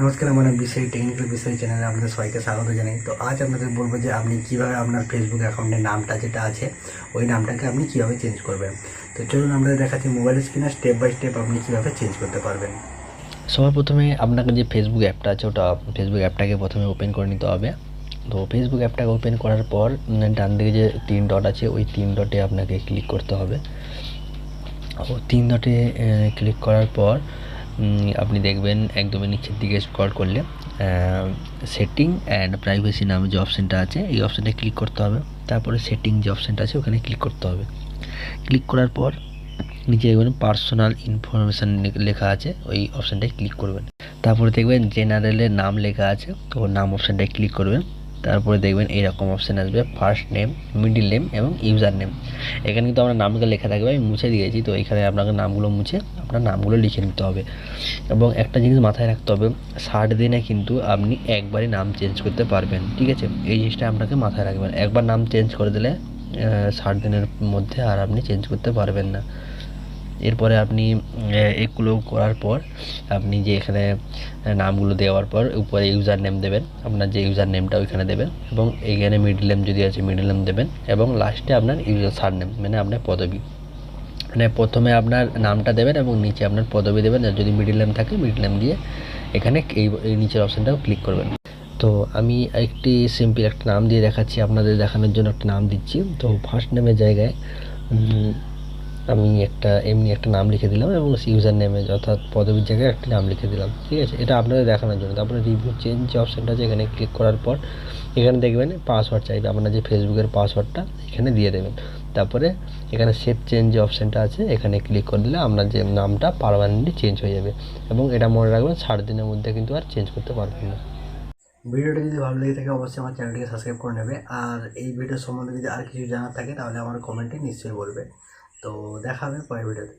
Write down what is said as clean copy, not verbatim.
নমস্কার, আমার নাম বিষয় টেকনিক্যাল বিষয় চ্যানেলে আপনাদের সবাইকে স্বাগত জানাই। তো আজ আপনাদের বলবো যে আপনি কীভাবে আপনার ফেসবুক অ্যাকাউন্টের নামটা যেটা আছে ওই নামটাকে আপনি কীভাবে চেঞ্জ করবেন। তো চলুন আমরা দেখাচ্ছি মোবাইল স্ক্রিনে স্টেপ বাই স্টেপ আপনি কীভাবে চেঞ্জ করতে পারবেন। সবার প্রথমে আপনাকে যে ফেসবুক অ্যাপটা আছে ওটা ফেসবুক অ্যাপটাকে প্রথমে ওপেন করে নিতে হবে। তো ফেসবুক অ্যাপটাকে ওপেন করার পর ডান দিকে যে 3 ডট আছে ওই 3 ডটে আপনাকে ক্লিক করতে হবে। ও 3 ডটে ক্লিক করার পর আপনি দেখবেন একদমই নিচের দিকে স্ক্রল করলে সেটিং অ্যান্ড প্রাইভেসি নামে যে অপশানটা আছে এই অপশানটা ক্লিক করতে হবে। তারপরে সেটিং যে অপশানটা আছে ওখানে ক্লিক করতে হবে। ক্লিক করার পর নিচে দেখবেন পার্সোনাল ইনফরমেশান লেখা আছে ওই অপশানটায় ক্লিক করবেন। তারপরে দেখবেন জেনারেলে নাম লেখা আছে তো নাম অপশানটায় ক্লিক করবেন। তারপরে দেখবেন এইরকম অপশান আসবে ফার্স্ট নেম, মিডিল নেম এবং ইউজার নেম। এখানে কিন্তু আমার নামগুলো লেখা থাকবে, আমি মুছে দিয়েছি। তো এখানে আপনাকে নামগুলো মুছে আপনার নামগুলো লিখে নিতে হবে। এবং একটা জিনিস মাথায় রাখতে হবে, 60 দিনে কিন্তু আপনি একবারই নাম চেঞ্জ করতে পারবেন, ঠিক আছে? এই জিনিসটা আপনাকে মাথায় রাখবেন। একবার নাম চেঞ্জ করে দিলে 60 দিনের মধ্যে আর আপনি চেঞ্জ করতে পারবেন না। এরপরে আপনি এগুলো করার পর আপনি যে এখানে নামগুলো দেওয়ার পর উপরে ইউজার নেম দেবেন, আপনার যে ইউজার নেমটা ওইখানে দেবেন এবং এইখানে মিডল নেম যদি আছে মিডল নেম দেবেন এবং লাস্টে আপনার ইউজার সারনেম মানে আপনার পদবী, মানে প্রথমে আপনার নামটা দেবেন এবং নিচে আপনার পদবী দেবেন। আর যদি মিডল নেম থাকে মিডল নেম দিয়ে এখানে এই নিচের অপশানটাও ক্লিক করবেন। তো আমি একটি সিম্পল একটা নাম দিয়ে দেখাচ্ছি, আপনাদের দেখানোর জন্য একটা নাম দিচ্ছি। তো ফার্স্ট নেমের জায়গায় আমি এমনি একটা নাম লিখে দিলাম এবং ইউজার নেমে অর্থাৎ পদবীর জায়গায় একটা নাম লিখে দিলাম, ঠিক আছে? এটা আপনাদের দেখানোর জন্য। তারপরে রিভিউ চেঞ্জ যে অপশানটা আছে এখানে ক্লিক করার পর এখানে দেখবেন পাসওয়ার্ড চাইবে, আপনার যে ফেসবুকের পাসওয়ার্ডটা এখানে দিয়ে দেবেন। তারপরে এখানে সেভ চেঞ্জ যে অপশানটা আছে এখানে ক্লিক করে দিলে আপনার যে নামটা পার্মানেন্টলি চেঞ্জ হয়ে যাবে। এবং এটা মনে রাখবেন 60 দিনের মধ্যে কিন্তু আর চেঞ্জ করতে পারবেন না। ভিডিওটা যদি ভালো লেগে থাকে অবশ্যই আমার চ্যানেলটিকে সাবস্ক্রাইব করে নেবে। আর এই ভিডিও সম্বন্ধে যদি আর কিছু জানার থাকে তাহলে আমার কমেন্টে নিশ্চয়ই বলবে। তো দেখা হবে পরের ভিডিওতে।